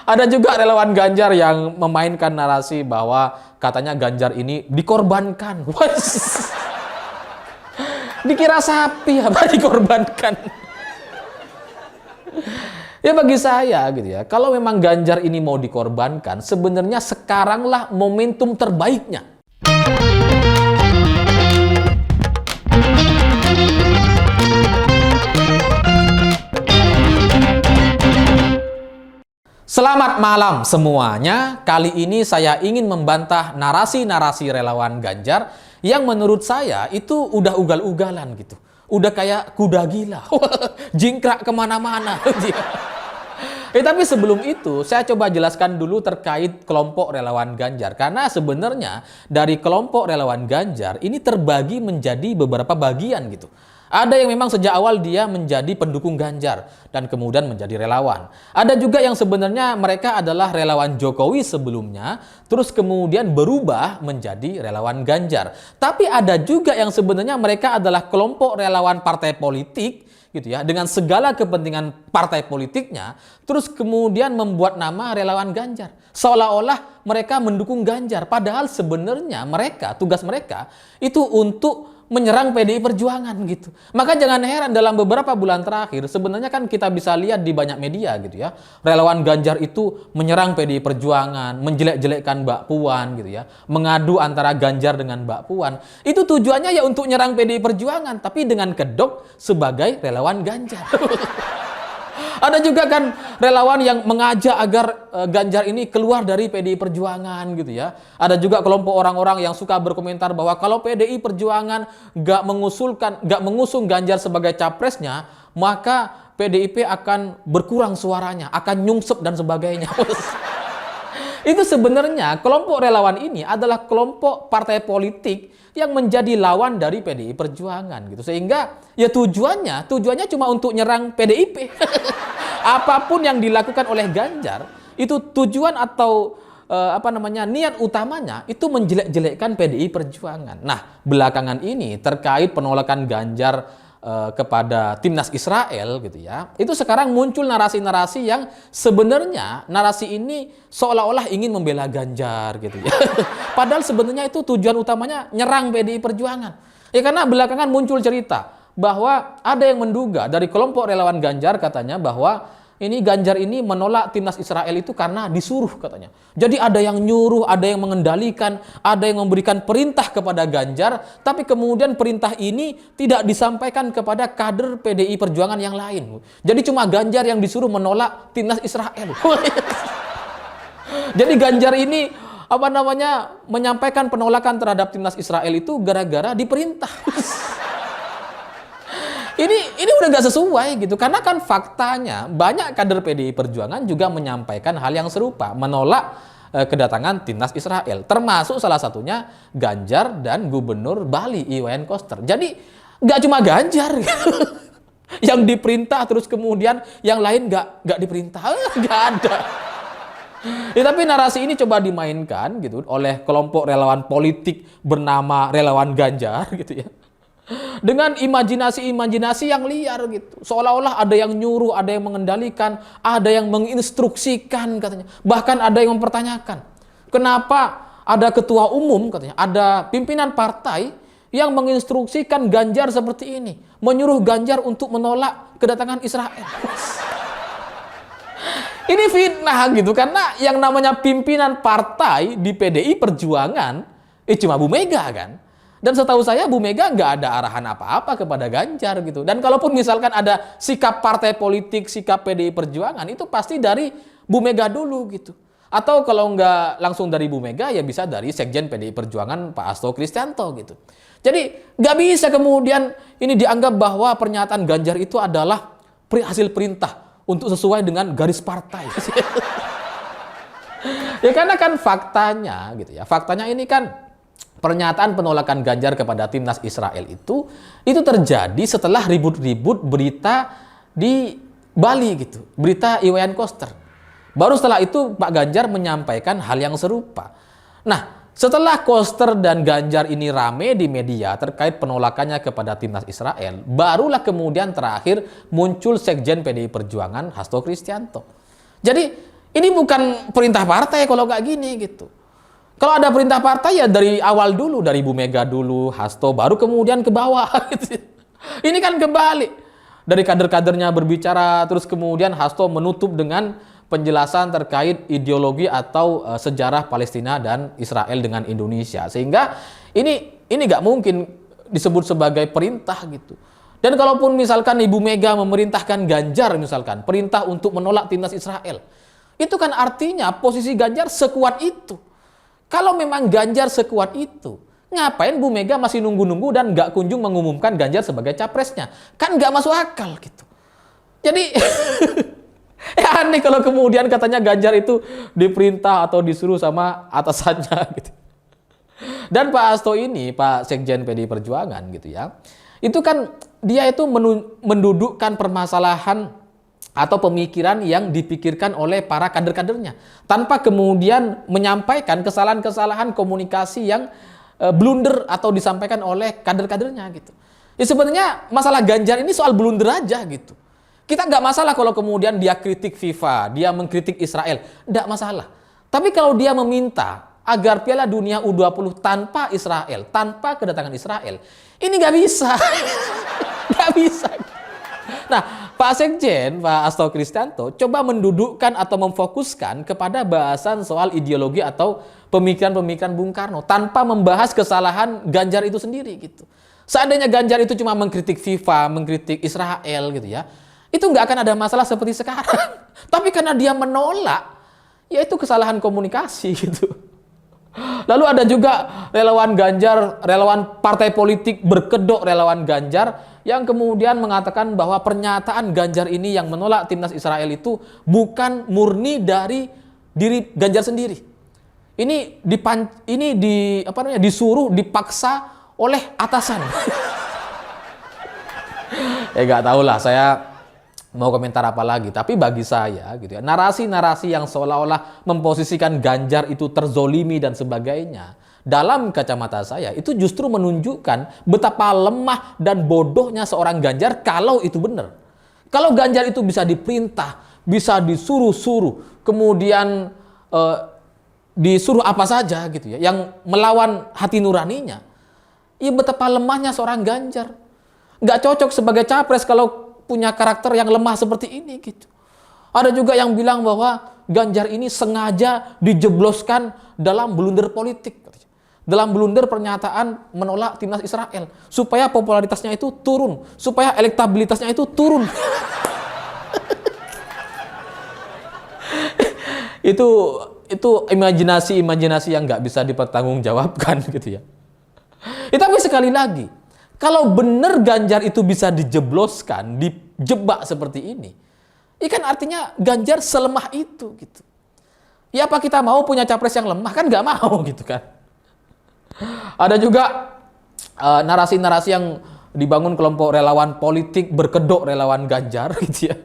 Ada juga relawan Ganjar yang memainkan narasi bahwa katanya Ganjar ini dikorbankan. Wes. Dikira sapi apa dikorbankan. Ya bagi saya gitu ya, kalau memang Ganjar ini mau dikorbankan, sebenarnya sekaranglah momentum terbaiknya. Selamat malam semuanya. Kali ini saya ingin membantah narasi-narasi relawan Ganjar yang menurut saya itu udah ugal-ugalan gitu. Udah kayak kuda gila. Jingkrak kemana-mana. Tapi sebelum itu saya coba jelaskan dulu terkait kelompok relawan Ganjar. Karena sebenarnya dari kelompok relawan Ganjar ini terbagi menjadi beberapa bagian gitu. Ada yang memang sejak awal dia menjadi pendukung Ganjar dan kemudian menjadi relawan. Ada juga yang sebenarnya mereka adalah relawan Jokowi sebelumnya, terus kemudian berubah menjadi relawan Ganjar. Tapi ada juga yang sebenarnya mereka adalah kelompok relawan partai politik gitu ya, dengan segala kepentingan partai politiknya, terus kemudian membuat nama relawan Ganjar. Seolah-olah mereka mendukung Ganjar, padahal sebenarnya mereka, tugas mereka itu untuk menyerang PDI Perjuangan gitu. Maka jangan heran dalam beberapa bulan terakhir sebenarnya kan kita bisa lihat di banyak media gitu ya. Relawan Ganjar itu menyerang PDI Perjuangan, menjelek-jelekkan Mbak Puan gitu ya. Mengadu antara Ganjar dengan Mbak Puan. Itu tujuannya ya untuk nyerang PDI Perjuangan tapi dengan kedok sebagai relawan Ganjar. Ada juga kan relawan yang mengajak agar Ganjar ini keluar dari PDI Perjuangan gitu ya. Ada juga kelompok orang-orang yang suka berkomentar bahwa kalau PDI Perjuangan nggak mengusung Ganjar sebagai capresnya, maka PDIP akan berkurang suaranya, akan nyungsep dan sebagainya. Itu sebenarnya kelompok relawan ini adalah kelompok partai politik yang menjadi lawan dari PDI Perjuangan gitu. Sehingga ya tujuannya cuma untuk nyerang PDIP. Apapun yang dilakukan oleh Ganjar itu tujuan atau niat utamanya itu menjelek-jelekkan PDI Perjuangan. Nah, belakangan ini terkait penolakan Ganjar kepada timnas Israel gitu ya. Itu sekarang muncul narasi-narasi yang sebenarnya narasi ini seolah-olah ingin membela Ganjar gitu ya. Padahal sebenarnya itu tujuan utamanya nyerang PDI Perjuangan. Ya karena belakangan muncul cerita bahwa ada yang menduga dari kelompok relawan Ganjar katanya bahwa ini Ganjar ini menolak timnas Israel itu karena disuruh katanya. Jadi ada yang nyuruh, ada yang mengendalikan, ada yang memberikan perintah kepada Ganjar, tapi kemudian perintah ini tidak disampaikan kepada kader PDI Perjuangan yang lain. Jadi cuma Ganjar yang disuruh menolak timnas Israel. Jadi Ganjar ini menyampaikan penolakan terhadap timnas Israel itu gara-gara diperintah. Ini udah nggak sesuai gitu, karena kan faktanya banyak kader PDI Perjuangan juga menyampaikan hal yang serupa, menolak kedatangan timnas Israel, termasuk salah satunya Ganjar dan Gubernur Bali Iwayan Koster. Jadi nggak cuma Ganjar gitu, yang diperintah terus kemudian yang lain nggak diperintah, nggak ada. Ya, tapi narasi ini coba dimainkan gitu oleh kelompok relawan politik bernama relawan Ganjar gitu ya. Dengan imajinasi-imajinasi yang liar gitu. Seolah-olah ada yang nyuruh, ada yang mengendalikan, ada yang menginstruksikan katanya. Bahkan ada yang mempertanyakan, kenapa ada ketua umum katanya, ada pimpinan partai yang menginstruksikan Ganjar seperti ini, menyuruh Ganjar untuk menolak kedatangan Israel. Ini fitnah gitu, karena yang namanya pimpinan partai di PDI Perjuangan cuma Bu Mega kan. Dan setahu saya Bu Mega nggak ada arahan apa-apa kepada Ganjar gitu. Dan kalaupun misalkan ada sikap partai politik, sikap PDI Perjuangan, itu pasti dari Bu Mega dulu gitu. Atau kalau nggak langsung dari Bu Mega, ya bisa dari Sekjen PDI Perjuangan Pak Hasto Kristianto gitu. Jadi nggak bisa kemudian ini dianggap bahwa pernyataan Ganjar itu adalah hasil perintah untuk sesuai dengan garis partai. Ya karena kan faktanya gitu ya. Faktanya ini kan pernyataan penolakan Ganjar kepada timnas Israel itu terjadi setelah ribut-ribut berita di Bali gitu, berita Iwayan Koster. Baru setelah itu Pak Ganjar menyampaikan hal yang serupa. Nah, setelah Koster dan Ganjar ini rame di media terkait penolakannya kepada timnas Israel, barulah kemudian terakhir muncul Sekjen PDI Perjuangan Hasto Kristianto. Jadi Ini bukan perintah partai kalau nggak gini gitu. Kalau ada perintah partai ya dari awal dulu, dari Bu Mega dulu, Hasto, baru kemudian ke bawah. Gitu. Ini kan kebalik. Dari kader-kadernya berbicara, terus kemudian Hasto menutup dengan penjelasan terkait ideologi atau sejarah Palestina dan Israel dengan Indonesia. Sehingga ini nggak mungkin disebut sebagai perintah gitu. Dan kalaupun misalkan Ibu Mega memerintahkan Ganjar misalkan, perintah untuk menolak timnas Israel, itu kan artinya posisi Ganjar sekuat itu. Kalau memang Ganjar sekuat itu, ngapain Bu Mega masih nunggu-nunggu dan nggak kunjung mengumumkan Ganjar sebagai capresnya? Kan nggak masuk akal gitu. Jadi ya aneh kalau kemudian katanya Ganjar itu diperintah atau disuruh sama atasannya gitu. Dan Pak Hasto ini, Pak Sekjen PDI Perjuangan gitu ya, itu kan dia itu mendudukkan permasalahan atau pemikiran yang dipikirkan oleh para kader-kadernya tanpa kemudian menyampaikan kesalahan-kesalahan komunikasi yang blunder atau disampaikan oleh kader-kadernya gitu. Ya sebenarnya masalah Ganjar ini soal blunder aja gitu. Kita nggak masalah kalau kemudian dia kritik FIFA, dia mengkritik Israel, nggak masalah. Tapi kalau dia meminta agar Piala Dunia U20 tanpa Israel, tanpa kedatangan Israel, ini nggak bisa, nggak bisa. Nah, Pak Sekjen, Pak Hasto Kristianto, coba mendudukkan atau memfokuskan kepada bahasan soal ideologi atau pemikiran-pemikiran Bung Karno tanpa membahas kesalahan Ganjar itu sendiri gitu. Seandainya Ganjar itu cuma mengkritik FIFA, mengkritik Israel gitu ya, itu nggak akan ada masalah seperti sekarang. Tapi karena dia menolak, ya itu kesalahan komunikasi gitu. Lalu ada juga relawan Ganjar, relawan partai politik berkedok relawan Ganjar yang kemudian mengatakan bahwa pernyataan Ganjar ini yang menolak timnas Israel itu bukan murni dari diri Ganjar sendiri. Ini disuruh, dipaksa oleh atasan. Ya nggak tahu lah, saya mau komentar apa lagi. Tapi bagi saya gitu ya, narasi-narasi yang seolah-olah memposisikan Ganjar itu terzolimi dan sebagainya, dalam kacamata saya itu justru menunjukkan betapa lemah dan bodohnya seorang Ganjar kalau itu benar. Kalau Ganjar itu bisa diperintah, bisa disuruh-suruh, kemudian disuruh apa saja gitu ya, yang melawan hati nuraninya, ya betapa lemahnya seorang Ganjar. Nggak cocok sebagai capres kalau punya karakter yang lemah seperti ini gitu. Ada juga yang bilang bahwa Ganjar ini sengaja dijebloskan dalam blunder politik, dalam blunder pernyataan menolak timnas Israel, supaya popularitasnya itu turun, supaya elektabilitasnya itu turun. itu imajinasi yang nggak bisa dipertanggungjawabkan gitu ya. Tapi sekali lagi, kalau benar Ganjar itu bisa dijebloskan, dijebak seperti ini, kan artinya Ganjar selemah itu gitu. Ya apa kita mau punya capres yang lemah? Kan nggak mau gitu kan. Ada juga narasi-narasi yang dibangun kelompok relawan politik berkedok relawan Ganjar gitu ya,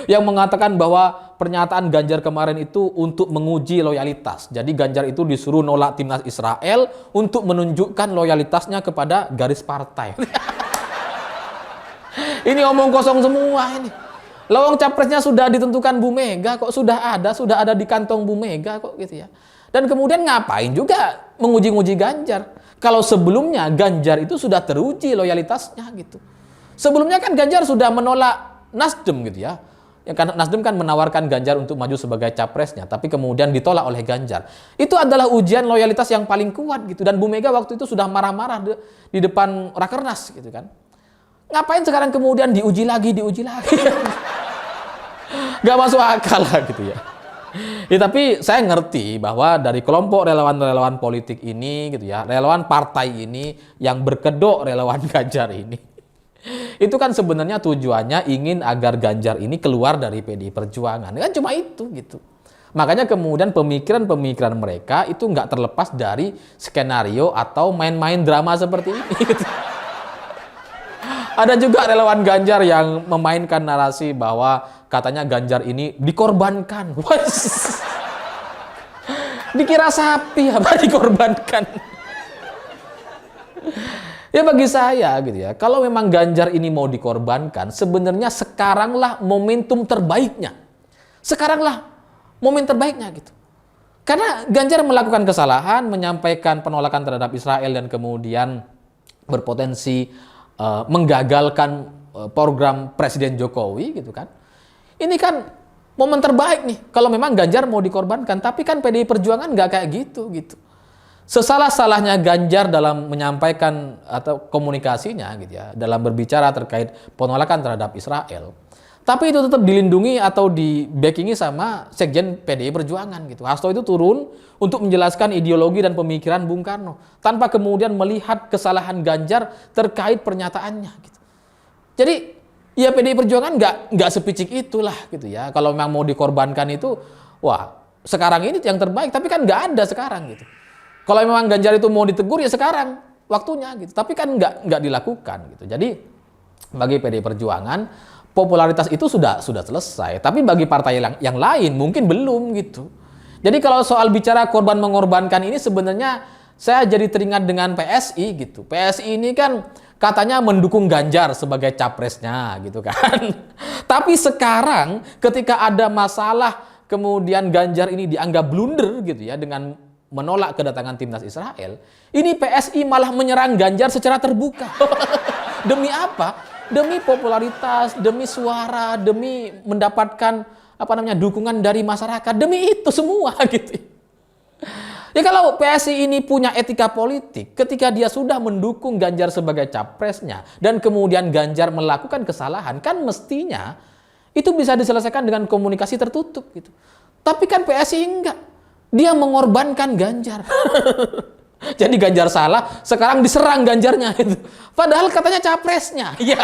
yang mengatakan bahwa pernyataan Ganjar kemarin itu untuk menguji loyalitas. Jadi Ganjar itu disuruh nolak timnas Israel untuk menunjukkan loyalitasnya kepada garis partai. Ini omong kosong semua ini. Lawang capresnya sudah ditentukan Bu Mega kok, sudah ada di kantong Bu Mega kok gitu ya. Dan kemudian ngapain juga menguji-nguji Ganjar? Kalau sebelumnya Ganjar itu sudah teruji loyalitasnya gitu. Sebelumnya kan Ganjar sudah menolak Nasdem gitu ya. Karena Nasdem kan menawarkan Ganjar untuk maju sebagai capresnya, tapi kemudian ditolak oleh Ganjar. Itu adalah ujian loyalitas yang paling kuat gitu. Dan Bu Mega waktu itu sudah marah-marah di depan Rakernas gitu kan. Ngapain sekarang kemudian diuji lagi? Gak masuk akal lah gitu ya. Tapi saya ngerti bahwa dari kelompok relawan-relawan politik ini gitu ya, relawan partai ini yang berkedok relawan Ganjar ini, itu kan sebenarnya tujuannya ingin agar Ganjar ini keluar dari PDI Perjuangan. Kan cuma itu gitu. Makanya kemudian pemikiran-pemikiran mereka itu nggak terlepas dari skenario atau main-main drama seperti ini. Gitu. Ada juga relawan Ganjar yang memainkan narasi bahwa katanya Ganjar ini dikorbankan. Dikira sapi apa dikorbankan? Ya bagi saya gitu ya, kalau memang Ganjar ini mau dikorbankan, sebenarnya sekaranglah momentum terbaiknya. Sekaranglah momen terbaiknya gitu. Karena Ganjar melakukan kesalahan, menyampaikan penolakan terhadap Israel dan kemudian berpotensi menggagalkan program Presiden Jokowi gitu kan. Ini kan momen terbaik nih kalau memang Ganjar mau dikorbankan, tapi kan PDI Perjuangan nggak kayak gitu. Sesalah-salahnya Ganjar dalam menyampaikan atau komunikasinya gitu ya, dalam berbicara terkait penolakan terhadap Israel. Tapi itu tetap dilindungi atau di-backingi sama Sekjen PDI Perjuangan gitu. Hasto itu turun untuk menjelaskan ideologi dan pemikiran Bung Karno tanpa kemudian melihat kesalahan Ganjar terkait pernyataannya gitu. Jadi ya PDI Perjuangan nggak sepicik itulah gitu ya. Kalau memang mau dikorbankan itu, wah sekarang ini yang terbaik. Tapi kan nggak ada sekarang gitu. Kalau memang Ganjar itu mau ditegur ya sekarang waktunya gitu. Tapi kan nggak dilakukan gitu. Jadi bagi PDI Perjuangan popularitas itu sudah selesai. Tapi bagi partai yang lain mungkin belum gitu. Jadi kalau soal bicara korban mengorbankan ini sebenarnya saya jadi teringat dengan PSI gitu. PSI ini kan katanya mendukung Ganjar sebagai capresnya gitu kan. Tapi sekarang ketika ada masalah kemudian Ganjar ini dianggap blunder gitu ya dengan menolak kedatangan timnas Israel, ini PSI malah menyerang Ganjar secara terbuka. Demi apa? Demi popularitas, demi suara, demi mendapatkan dukungan dari masyarakat, demi itu semua gitu. Ya kalau PSI ini punya etika politik, ketika dia sudah mendukung Ganjar sebagai capresnya dan kemudian Ganjar melakukan kesalahan, kan mestinya itu bisa diselesaikan dengan komunikasi tertutup gitu. Tapi kan PSI enggak. Dia mengorbankan Ganjar. Jadi Ganjar salah, sekarang diserang Ganjarnya itu. Padahal katanya capresnya. Ya.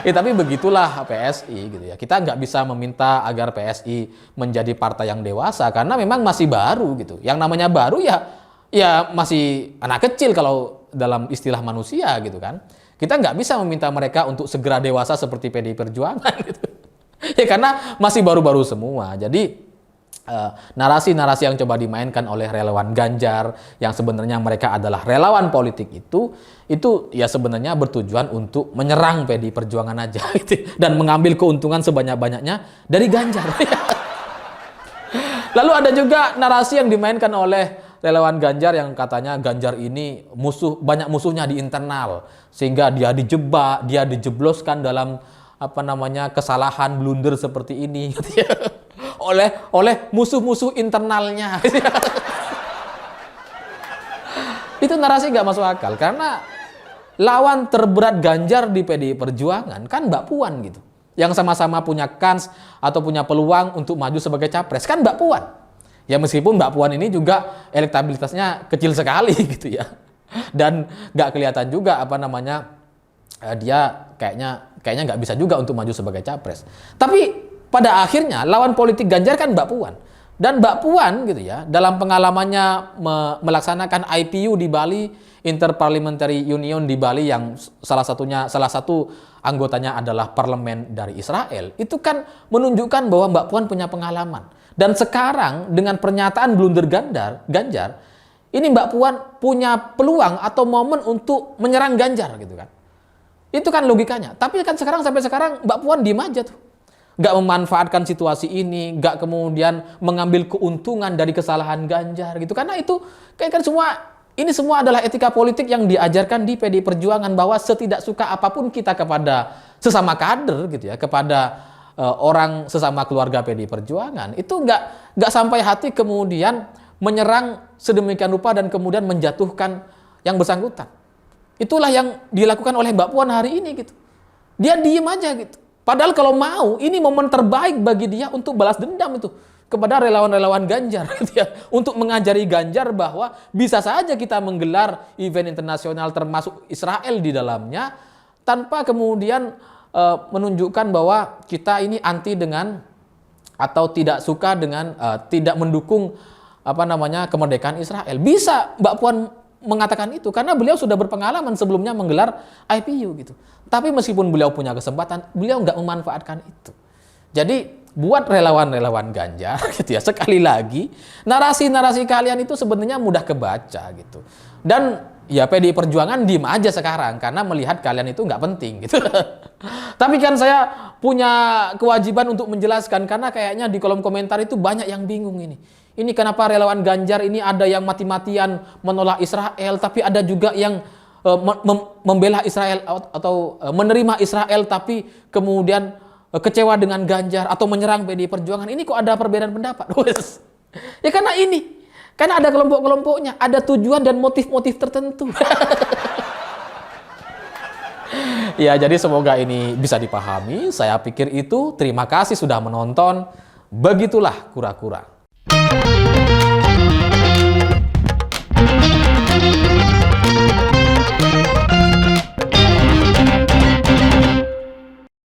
Tapi begitulah PSI gitu ya. Kita nggak bisa meminta agar PSI menjadi partai yang dewasa karena memang masih baru gitu. Yang namanya baru ya masih anak kecil kalau dalam istilah manusia gitu kan. Kita nggak bisa meminta mereka untuk segera dewasa seperti PDI Perjuangan gitu. Ya karena masih baru-baru semua. Jadi narasi-narasi yang coba dimainkan oleh relawan Ganjar yang sebenarnya mereka adalah relawan politik itu ya sebenarnya bertujuan untuk menyerang PDI Perjuangan aja gitu, dan mengambil keuntungan sebanyak-banyaknya dari Ganjar. Lalu ada juga narasi yang dimainkan oleh relawan Ganjar yang katanya Ganjar ini banyak musuhnya di internal sehingga dia dijebak, dia dijebloskan dalam kesalahan blunder seperti ini gitu ya. oleh musuh-musuh internalnya. Itu narasi nggak masuk akal karena lawan terberat Ganjar di PDI Perjuangan kan Mbak Puan gitu, yang sama-sama punya kans atau punya peluang untuk maju sebagai capres kan Mbak Puan. Ya meskipun Mbak Puan ini juga elektabilitasnya kecil sekali gitu ya, dan nggak kelihatan juga dia kayaknya nggak bisa juga untuk maju sebagai capres. Tapi pada akhirnya lawan politik Ganjar kan Mbak Puan. Dan Mbak Puan gitu ya, dalam pengalamannya melaksanakan IPU di Bali, Interparliamentary Union di Bali yang salah satu anggotanya adalah parlemen dari Israel, itu kan menunjukkan bahwa Mbak Puan punya pengalaman. Dan sekarang dengan pernyataan blunder Ganjar, ini Mbak Puan punya peluang atau momen untuk menyerang Ganjar gitu kan. Itu kan logikanya. Tapi kan sampai sekarang Mbak Puan diem aja tuh. Nggak memanfaatkan situasi ini, nggak kemudian mengambil keuntungan dari kesalahan Ganjar gitu. Karena itu kayak kan semua adalah etika politik yang diajarkan di PDI Perjuangan, bahwa setidak suka apapun kita kepada sesama kader gitu ya, kepada orang sesama keluarga PDI Perjuangan, itu nggak sampai hati kemudian menyerang sedemikian rupa dan kemudian menjatuhkan yang bersangkutan. Itulah yang dilakukan oleh Mbak Puan hari ini gitu. Dia diem aja gitu. Padahal kalau mau, ini momen terbaik bagi dia untuk balas dendam itu kepada relawan-relawan Ganjar gitu ya, untuk mengajari Ganjar bahwa bisa saja kita menggelar event internasional termasuk Israel di dalamnya tanpa kemudian menunjukkan bahwa kita ini anti dengan atau tidak suka dengan tidak mendukung kemerdekaan Israel. Bisa Mbak Puan mengatakan itu karena beliau sudah berpengalaman sebelumnya menggelar IPU gitu. Tapi meskipun beliau punya kesempatan, beliau nggak memanfaatkan itu. Jadi buat relawan-relawan Ganjar gitu ya, sekali lagi narasi-narasi kalian itu sebenarnya mudah kebaca gitu. Dan Ya PDI Perjuangan diem aja sekarang karena melihat kalian itu nggak penting gitu. Tapi kan saya punya kewajiban untuk menjelaskan karena kayaknya di kolom komentar itu banyak yang bingung ini. Ini kenapa relawan Ganjar ini ada yang mati-matian menolak Israel, tapi ada juga yang membela Israel atau menerima Israel tapi kemudian kecewa dengan Ganjar atau menyerang PDI Perjuangan. Ini kok ada perbedaan pendapat? Ya karena ini. Karena ada kelompok-kelompoknya, ada tujuan dan motif-motif tertentu. Ya, jadi semoga ini bisa dipahami. Saya pikir itu. Terima kasih sudah menonton. Begitulah kura-kura.